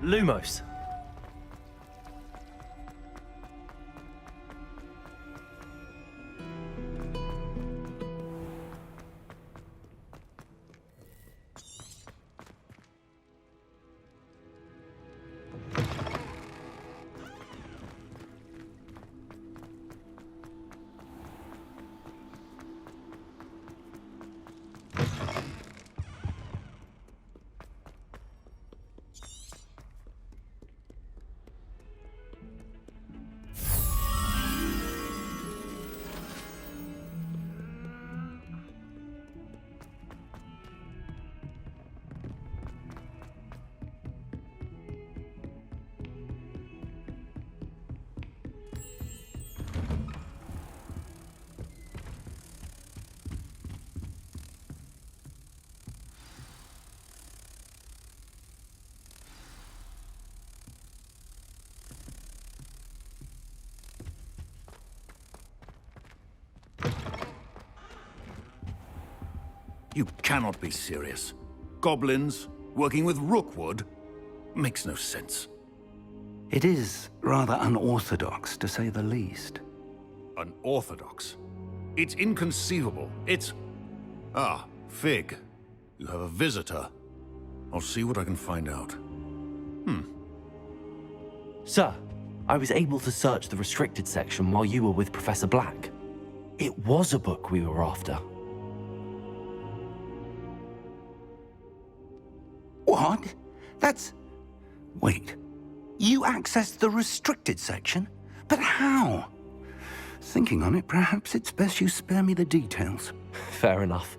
Lumos. You cannot be serious. Goblins, working with Rookwood? Makes no sense. It is rather unorthodox, to say the least. Unorthodox? It's inconceivable. It's... Ah, Fig. You have a visitor. I'll see what I can find out. Sir, I was able to search the restricted section while you were with Professor Black. It was a book we were after. What? That's... Wait. You accessed the restricted section? But how? Thinking on it, perhaps it's best you spare me the details. Fair enough.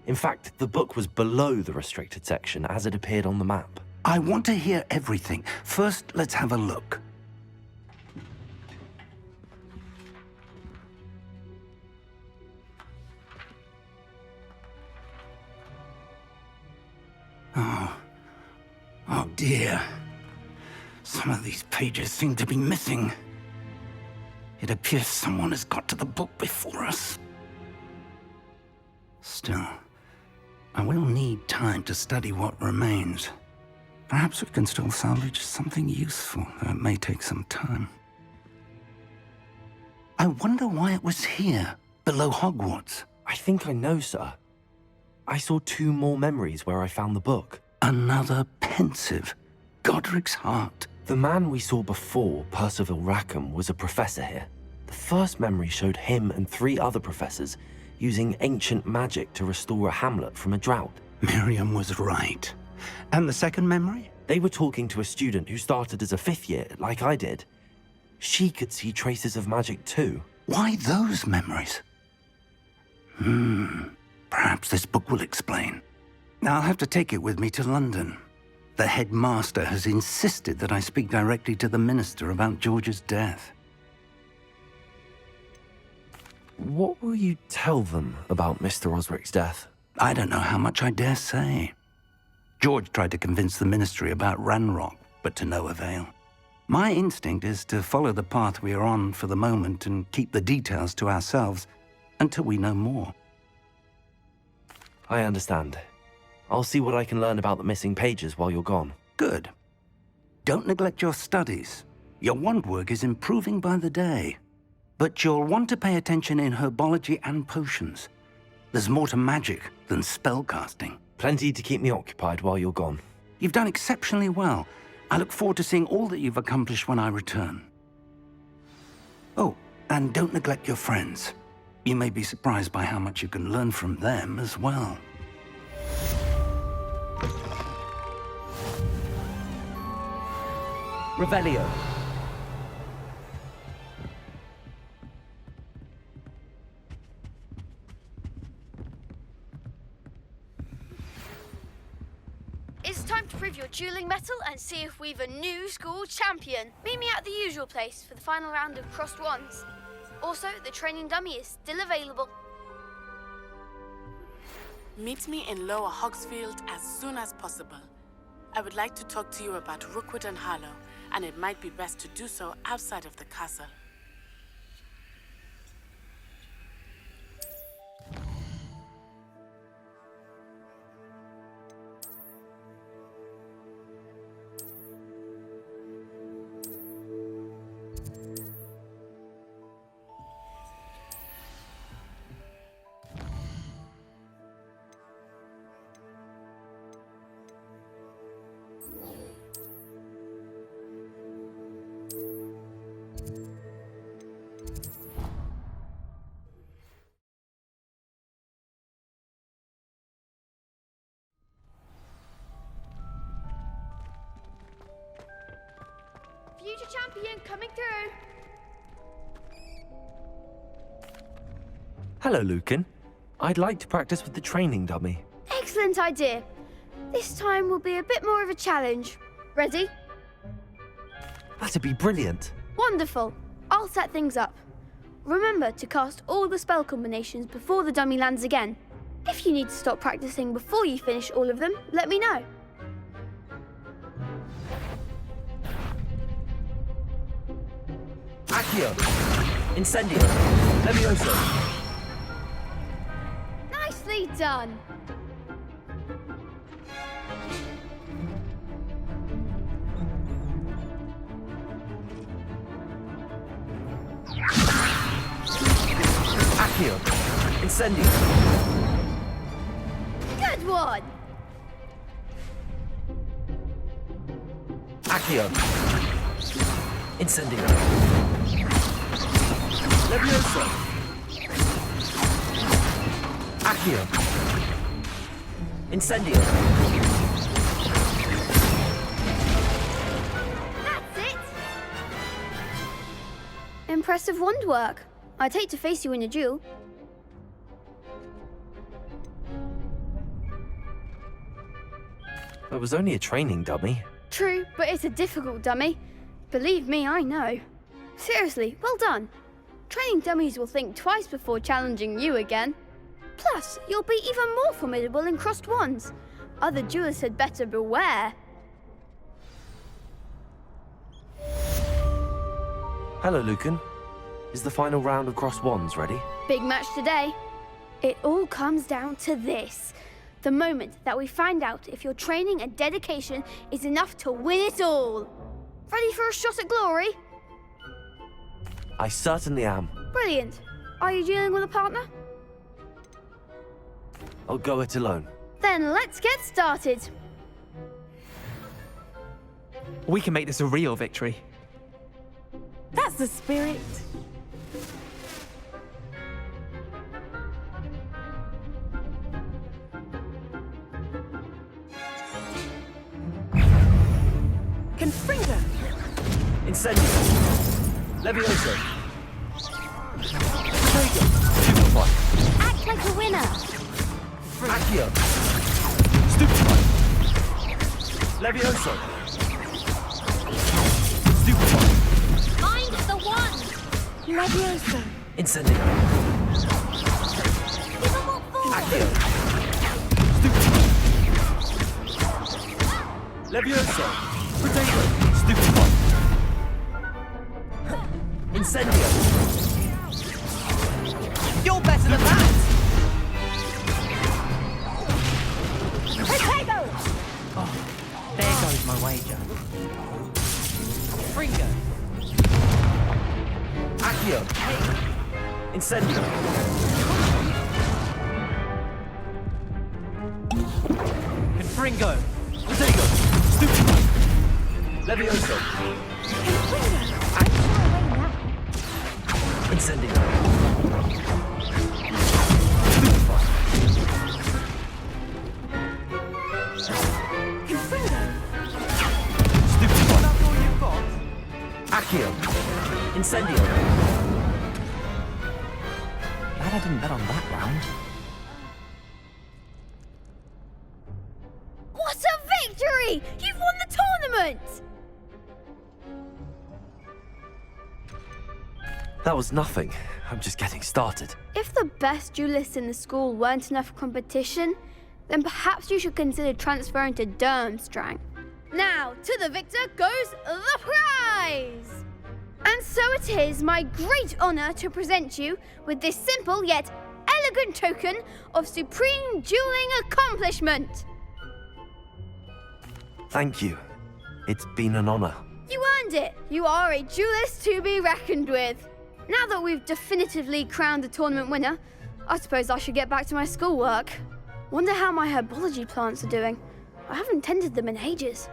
In fact, the book was below the restricted section as it appeared on the map. I want to hear everything. First, let's have a look. Oh dear. Some of these pages seem to be missing. It appears someone has got to the book before us. Still, I will need time to study what remains. Perhaps we can still salvage something useful, though it may take some time. I wonder why it was here, below Hogwarts. I think I know, sir. I saw 2 more memories where I found the book. Another pensive. Godric's heart. The man we saw before, Percival Rackham, was a professor here. The first memory showed him and 3 other professors using ancient magic to restore a hamlet from a drought. Miriam was right. And the second memory? They were talking to a student who started as a 5th year, like I did. She could see traces of magic too. Why those memories? Perhaps this book will explain. I'll have to take it with me to London. The headmaster has insisted that I speak directly to the minister about George's death. What will you tell them about Mr. Osric's death? I don't know how much I dare say. George tried to convince the ministry about Ranrock, but to no avail. My instinct is to follow the path we are on for the moment and keep the details to ourselves until we know more. I understand. I'll see what I can learn about the missing pages while you're gone. Good. Don't neglect your studies. Your wand work is improving by the day. But you'll want to pay attention in herbology and potions. There's more to magic than spellcasting. Plenty to keep me occupied while you're gone. You've done exceptionally well. I look forward to seeing all that you've accomplished when I return. Oh, and don't neglect your friends. You may be surprised by how much you can learn from them as well. Revelio. It's time to prove your dueling mettle and see if we've a new school champion. Meet me at the usual place for the final round of crossed wands. Also, the training dummy is still available. Meet me in Lower Hogsfield as soon as possible. I would like to talk to you about Rookwood and Harlow, and it might be best to do so outside of the castle. Future champion coming through. Hello, Lucan. I'd like to practice with the training dummy. Excellent idea. This time will be a bit more of a challenge. Ready? That'd be brilliant. Wonderful. I'll set things up. Remember to cast all the spell combinations before the dummy lands again. If you need to stop practicing before you finish all of them, let me know. Accio! Incendio! Levioso! Nicely done. Accio! Incendio! Good one. Accio! Incendio! Levioso! Accio! Incendio! That's it. Impressive wand work. I'd hate to face you in a duel. It was only a training dummy. True, but it's a difficult dummy. Believe me, I know. Seriously, well done. Training dummies will think twice before challenging you again. Plus, you'll be even more formidable in crossed wands. Other duelists had better beware. Hello, Lucan. Is the final round of crossed wands ready? Big match today. It all comes down to this. The moment that we find out if your training and dedication is enough to win it all. Ready for a shot at glory? I certainly am. Brilliant. Are you dealing with a partner? I'll go it alone. Then let's get started. We can make this a real victory. That's the spirit. Confringo. Incendio! Levioso! Trigger! Stupefy! Act like a winner. Accio! Stupefy! Levioso! Stupefy! Find the one. Levioso. Incendio! Give them all forward. Accio! Stupefy! Levioso! Potato! Stupefy! Incendio! You're better than that! Potato! Oh, there goes my wager. Fringo. Accio! Incendio! Confringo. Potato! Stupefy! Levioso! Incendio! Stupefy! Stupefy! That's all you've got? Accio! Incendio! Glad I didn't bet on that round. What a victory! You've won the tournament! That was nothing. I'm just getting started. If the best duelists in the school weren't enough competition, then perhaps you should consider transferring to Durmstrang. Now, to the victor goes the prize! And so it is my great honor to present you with this simple yet elegant token of supreme dueling accomplishment. Thank you. It's been an honor. You earned it. You are a duelist to be reckoned with. Now that we've definitively crowned the tournament winner, I suppose I should get back to my schoolwork. Wonder how my herbology plants are doing. I haven't tended them in ages.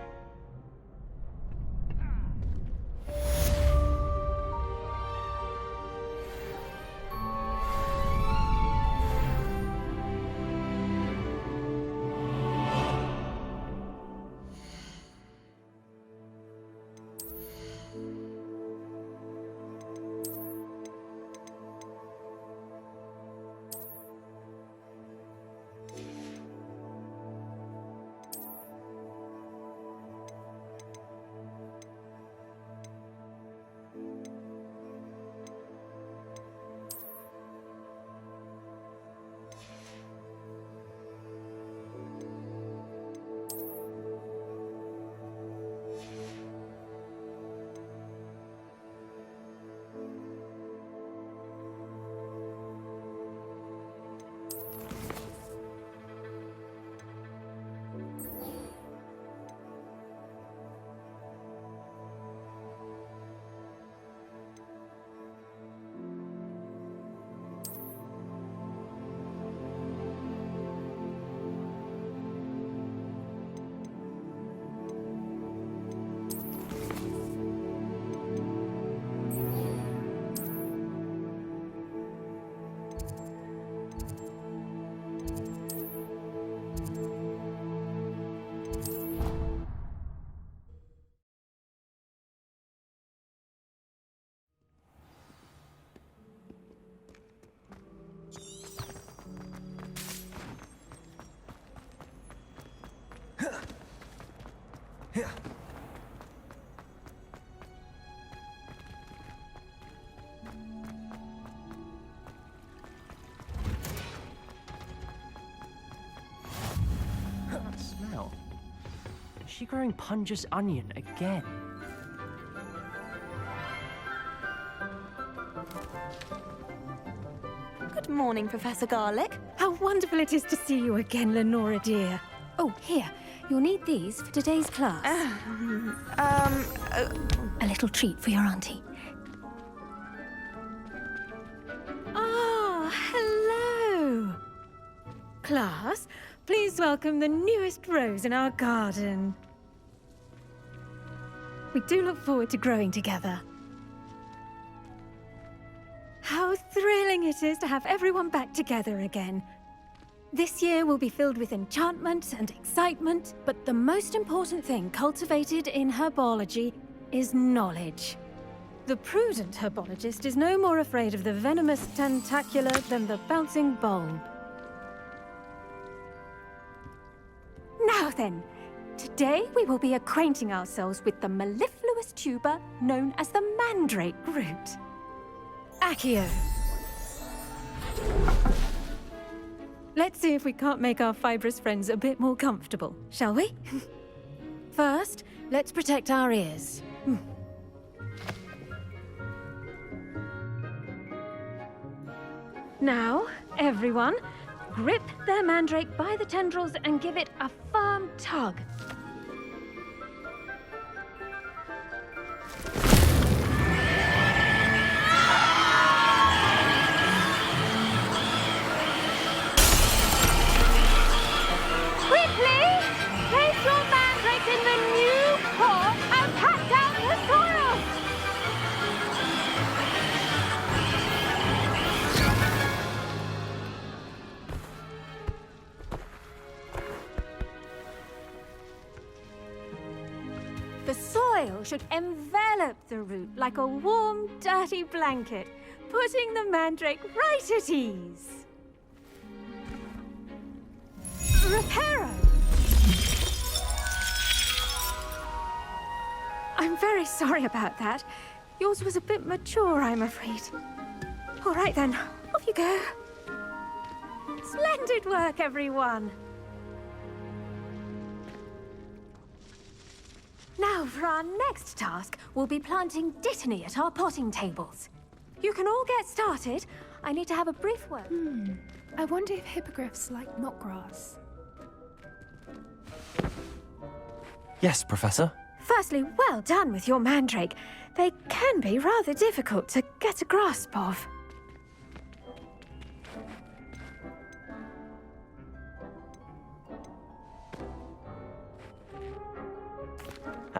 That smell. Is she growing Punja's onion again? Good morning, Professor Garlick. How wonderful it is to see you again, Lenora dear. Oh, here. You'll need these for today's class. A little treat for your auntie. Ah, hello. Class, please welcome the newest rose in our garden. We do look forward to growing together. How thrilling it is to have everyone back together again. This year will be filled with enchantment and excitement, but the most important thing cultivated in herbology is knowledge. The prudent herbologist is no more afraid of the venomous tentacula than the bouncing bulb. Now then, today we will be acquainting ourselves with the mellifluous tuber known as the mandrake root. Accio. Let's see if we can't make our fibrous friends a bit more comfortable, shall we? First, let's protect our ears. Now, everyone, grip their mandrake by the tendrils and give it a firm tug. Place your mandrake in the new pot and pat down the soil! The soil should envelop the root like a warm, dirty blanket, putting the mandrake right at ease. Reparo! I'm very sorry about that. Yours was a bit mature, I'm afraid. All right then, off you go. Splendid work, everyone. Now, for our next task, we'll be planting dittany at our potting tables. You can all get started. I need to have a brief word. I wonder if hippogriffs like knotgrass. Yes, Professor. Firstly, well done with your mandrake. They can be rather difficult to get a grasp of.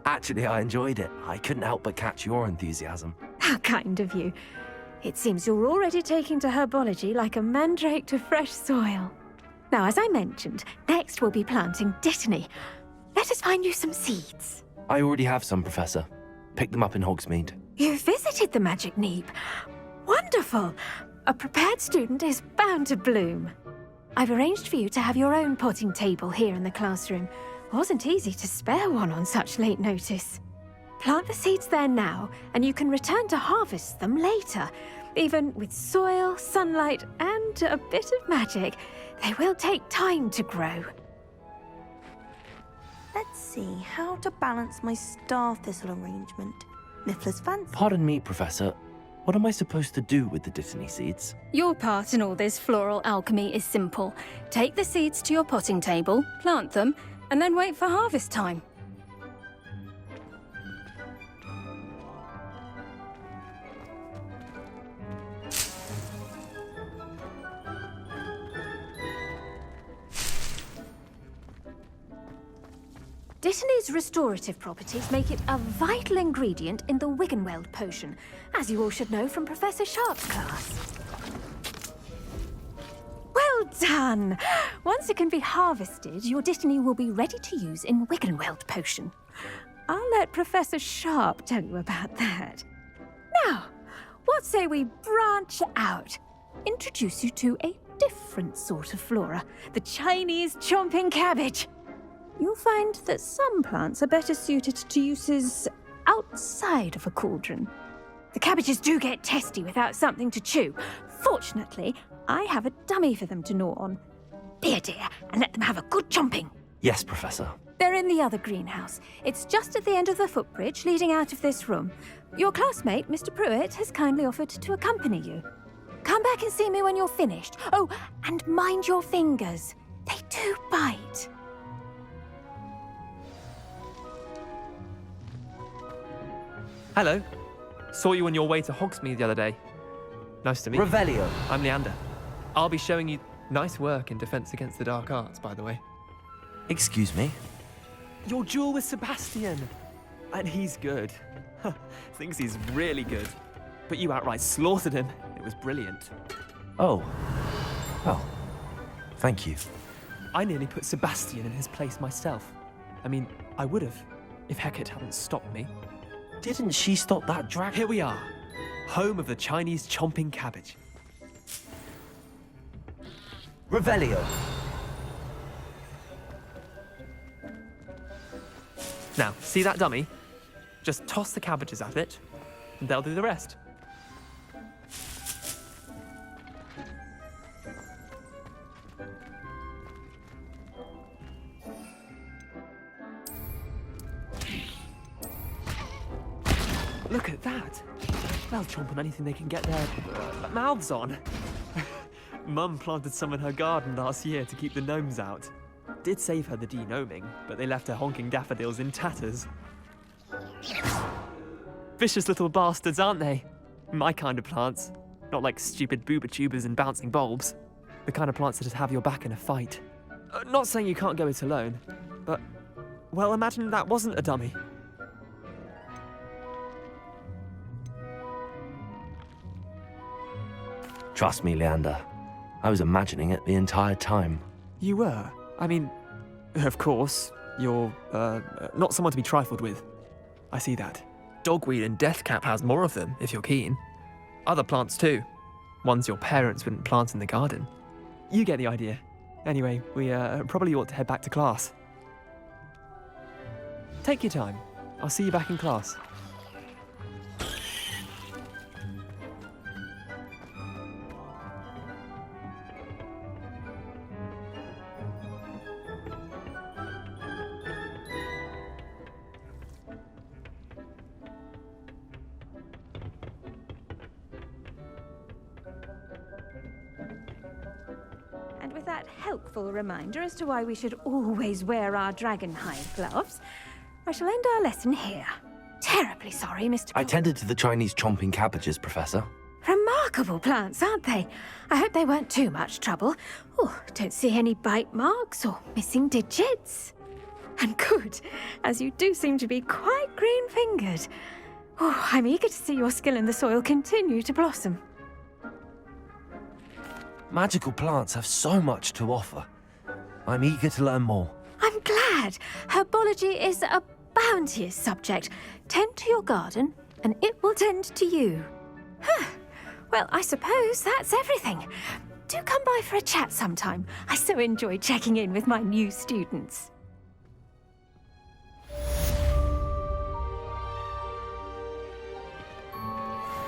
Actually, I enjoyed it. I couldn't help but catch your enthusiasm. How kind of you. It seems you're already taking to herbology like a mandrake to fresh soil. Now, as I mentioned, next we'll be planting dittany. Let us find you some seeds. I already have some, Professor. Picked them up in Hogsmeade. You visited the Magic Neep. Wonderful. A prepared student is bound to bloom. I've arranged for you to have your own potting table here in the classroom. Wasn't easy to spare one on such late notice. Plant the seeds there now, and you can return to harvest them later. Even with soil, sunlight, and a bit of magic, they will take time to grow. Let's see how to balance my star thistle arrangement. Mifflin's fancy. Pardon me, Professor. What am I supposed to do with the dittany seeds? Your part in all this floral alchemy is simple. Take the seeds to your potting table, plant them, and then wait for harvest time. Dittany's restorative properties make it a vital ingredient in the Wiggenweld potion, as you all should know from Professor Sharp's class. Well done! Once it can be harvested, your dittany will be ready to use in Wiggenweld potion. I'll let Professor Sharp tell you about that. Now, what say we branch out? Introduce you to a different sort of flora, the Chinese chomping cabbage. you'll find that some plants are better suited to uses outside of a cauldron. The cabbages do get testy without something to chew. Fortunately, I have a dummy for them to gnaw on. Be a dear and let them have a good chomping. Yes, Professor. They're in the other greenhouse. It's just at the end of the footbridge leading out of this room. Your classmate, Mr. Pruitt, has kindly offered to accompany you. Come back and see me when you're finished. Oh, and mind your fingers. They do bite. Hello. Saw you on your way to Hogsmeade the other day. Nice to meet you. Revelio. I'm Leander. I'll be showing you nice work in Defense Against the Dark Arts, by the way. Excuse me? Your duel with Sebastian. And he's good. Thinks he's really good. But you outright slaughtered him. It was brilliant. Oh. Well, thank you. I nearly put Sebastian in his place myself. I mean, I would have, if Hecate hadn't stopped me. Didn't she stop that dragon? Here we are, home of the Chinese chomping cabbage. Revelio. Now, see that dummy? Just toss the cabbages at it, and they'll do the rest. Look at that! They'll chomp on anything they can get their mouths on. Mum planted some in her garden last year to keep the gnomes out. Did save her the de-gnoming, but they left her honking daffodils in tatters. Vicious little bastards, aren't they? My kind of plants. Not like stupid booba tubers and bouncing bulbs. The kind of plants that just have your back in a fight. Not saying you can't go it alone, but, well, imagine that wasn't a dummy. Trust me, Leander. I was imagining it the entire time. You were? I mean, of course, you're, not someone to be trifled with. I see that. Dogweed and deathcap has more of them, if you're keen. Other plants too. Ones your parents wouldn't plant in the garden. You get the idea. Anyway, we probably ought to head back to class. Take your time. I'll see you back in class. And with that helpful reminder as to why we should always wear our dragonhide gloves, I shall end our lesson here. Terribly sorry, Mr. I tended to the Chinese chomping cabbages, Professor. Remarkable plants, aren't they? I hope they weren't too much trouble. Oh, don't see any bite marks or missing digits. And good, as you do seem to be quite green-fingered. Oh, I'm eager to see your skill in the soil continue to blossom. Magical plants have so much to offer. I'm eager to learn more. I'm glad. Herbology is a bounteous subject. Tend to your garden, and it will tend to you. Well, I suppose that's everything. Do come by for a chat sometime. I so enjoy checking in with my new students.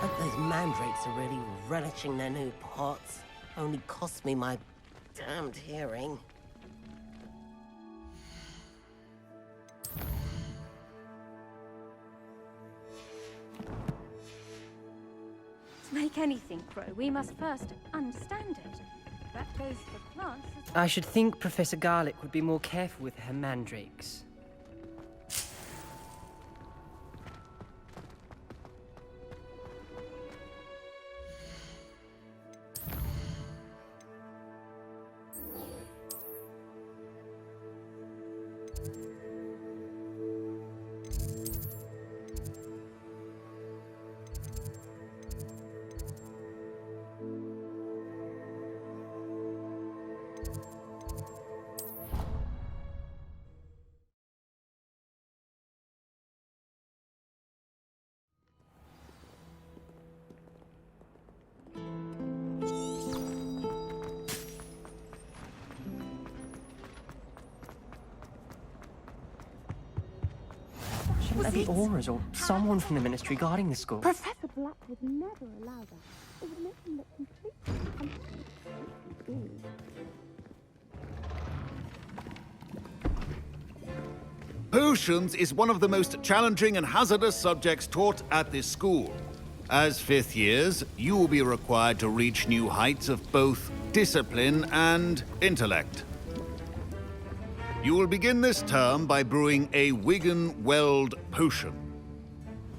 Hope those mandrakes are really relishing their new pots. Only cost me my damned hearing. To make anything grow, we must first understand it. That goes for plants as well. I should think Professor Garlick would be more careful with her mandrakes. are the Auras or someone from the Ministry guarding the school? Professor Black would never allow that. It would make him look completely unprofessional. Potions is one of the most challenging and hazardous subjects taught at this school. As fifth years, you will be required to reach new heights of both discipline and intellect. You will begin this term by brewing a Wigan-Weld potion.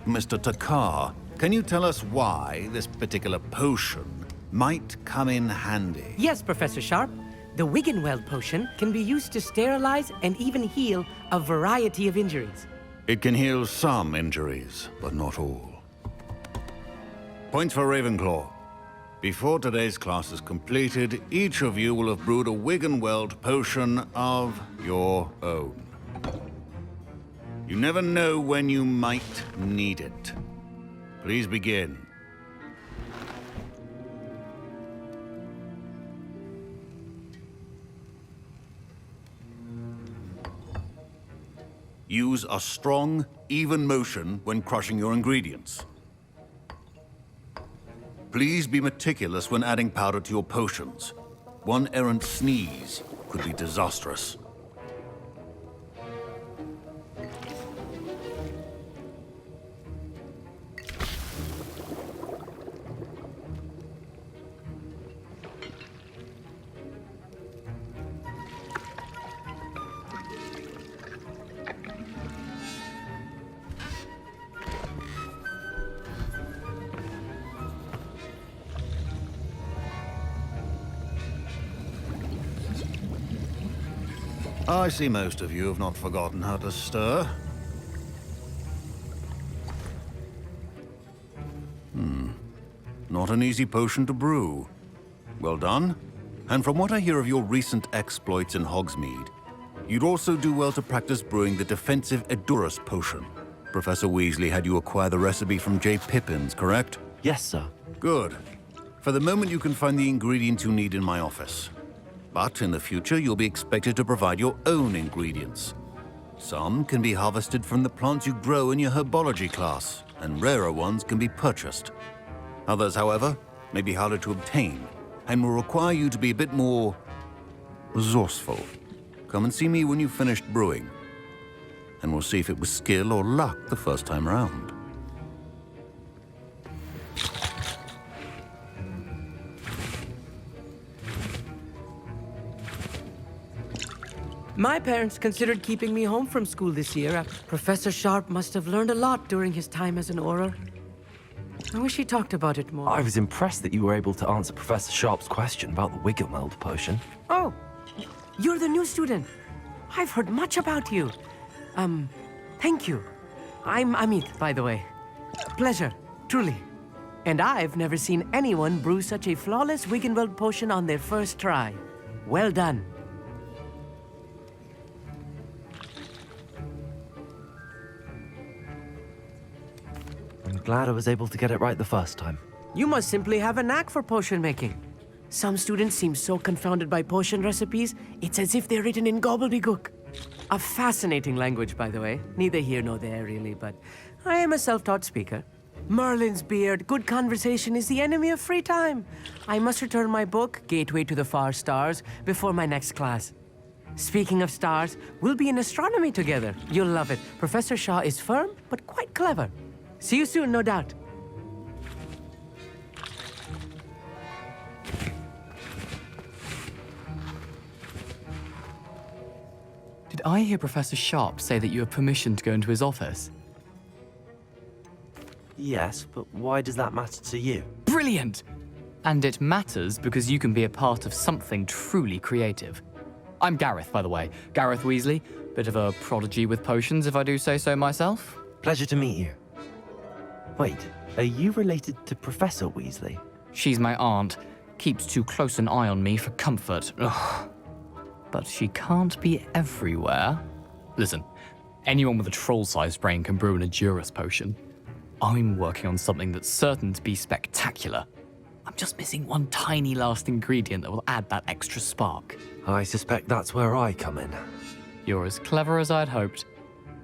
Mr. Takar, can you tell us why this particular potion might come in handy? Yes, Professor Sharp. The Wigan-Weld potion can be used to sterilize and even heal a variety of injuries. It can heal some injuries, but not all. Points for Ravenclaw. Before today's class is completed, each of you will have brewed a Wigan-Weld potion of your own. You never know when you might need it. Please begin. Use a strong, even motion when crushing your ingredients. Please be meticulous when adding powder to your potions. One errant sneeze could be disastrous. I see most of you have not forgotten how to stir. Not an easy potion to brew. Well done. And from what I hear of your recent exploits in Hogsmeade, you'd also do well to practice brewing the defensive Edurus potion. Professor Weasley had you acquire the recipe from J. Pippins, correct? Yes, sir. Good. For the moment, you can find the ingredients you need in my office. But in the future, you'll be expected to provide your own ingredients. Some can be harvested from the plants you grow in your Herbology class, and rarer ones can be purchased. Others, however, may be harder to obtain, and will require you to be a bit more resourceful. Come and see me when you've finished brewing, and we'll see if it was skill or luck the first time round. My parents considered keeping me home from school this year. Professor Sharp must have learned a lot during his time as an Auror. I wish he talked about it more. I was impressed that you were able to answer Professor Sharp's question about the Wigan-Weld potion. Oh, you're the new student. I've heard much about you. Thank you. I'm Amit, by the way. Pleasure, truly. And I've never seen anyone brew such a flawless Wigan-Weld potion on their first try. Well done. I'm glad I was able to get it right the first time. You must simply have a knack for potion making. Some students seem so confounded by potion recipes, it's as if they're written in gobbledygook. A fascinating language, by the way. Neither here nor there, really, but I am a self-taught speaker. Merlin's beard, good conversation is the enemy of free time. I must return my book, Gateway to the Far Stars, before my next class. Speaking of stars, we'll be in astronomy together. You'll love it. Professor Shaw is firm, but quite clever. See you soon, no doubt. Did I hear Professor Sharp say that you have permission to go into his office? Yes, but why does that matter to you? Brilliant! And it matters because you can be a part of something truly creative. I'm Gareth, by the way. Gareth Weasley. Bit of a prodigy with potions, if I do say so myself. Pleasure to meet you. Wait, are you related to Professor Weasley? She's my aunt. Keeps too close an eye on me for comfort. Ugh. But she can't be everywhere. Listen, anyone with a troll-sized brain can brew an Edurus potion. I'm working on something that's certain to be spectacular. I'm just missing one tiny last ingredient that will add that extra spark. I suspect that's where I come in. You're as clever as I'd hoped.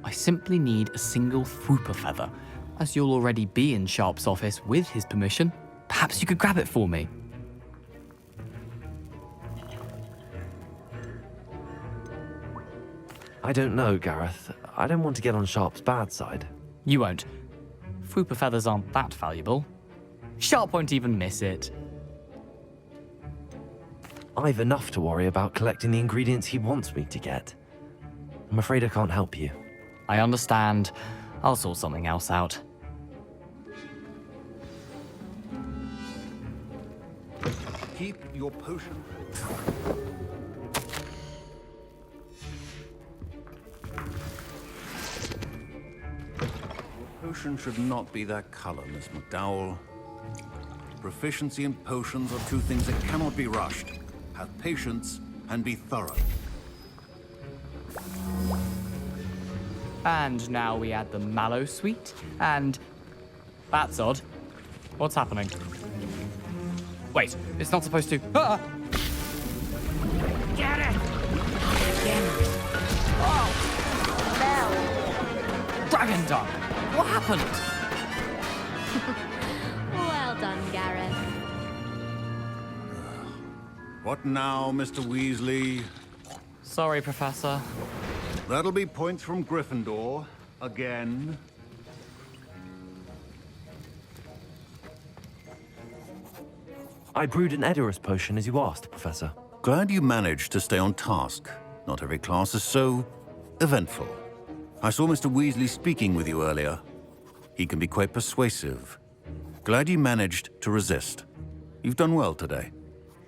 I simply need a single Fwooper feather. As you'll already be in Sharp's office with his permission, perhaps you could grab it for me. I don't know, Gareth. I don't want to get on Sharp's bad side. You won't. Fwooper feathers aren't that valuable. Sharp won't even miss it. I've enough to worry about collecting the ingredients he wants me to get. I'm afraid I can't help you. I understand. I'll sort something else out. Keep your potion. Your potion should not be that color, Miss McDowell. Proficiency and potions are two things that cannot be rushed. Have patience and be thorough. And now we add the mallow sweet, and... That's odd. What's happening? Wait, it's not supposed to... Ah! Get it! Dragon dung! What happened? Well done, Gareth. What now, Mr. Weasley? Sorry, Professor. That'll be points from Gryffindor. Again. I brewed an Edorus potion as you asked, Professor. Glad you managed to stay on task. Not every class is so eventful. I saw Mr. Weasley speaking with you earlier. He can be quite persuasive. Glad you managed to resist. You've done well today.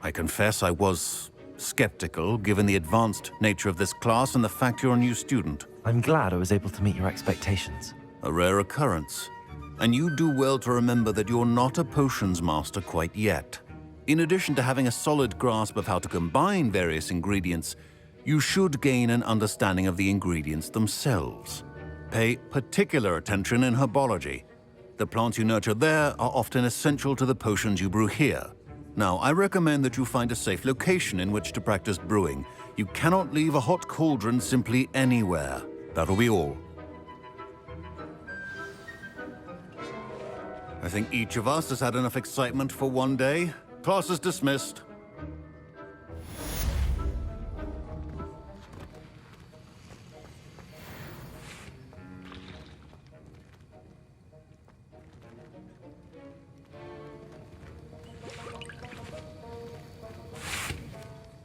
I confess I was skeptical, given the advanced nature of this class and the fact you're a new student. I'm glad I was able to meet your expectations. A rare occurrence. And you do well to remember that you're not a potions master quite yet. In addition to having a solid grasp of how to combine various ingredients, you should gain an understanding of the ingredients themselves. Pay particular attention in herbology. The plants you nurture there are often essential to the potions you brew here. Now, I recommend that you find a safe location in which to practice brewing. You cannot leave a hot cauldron simply anywhere. That'll be all. I think each of us has had enough excitement for one day. Class is dismissed.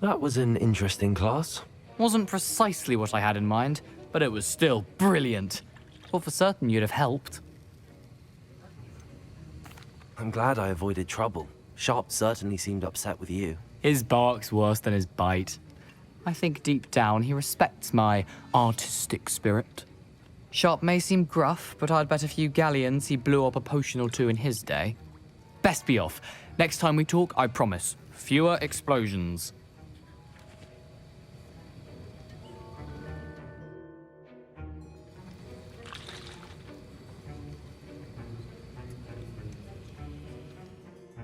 That was an interesting class. Wasn't precisely what I had in mind, but it was still brilliant. Thought for certain you'd have helped. I'm glad I avoided trouble. Sharp certainly seemed upset with you. His bark's worse than his bite. I think deep down he respects my artistic spirit. Sharp may seem gruff, but I'd bet a few galleons he blew up a potion or two in his day. Best be off. Next time we talk, I promise, fewer explosions.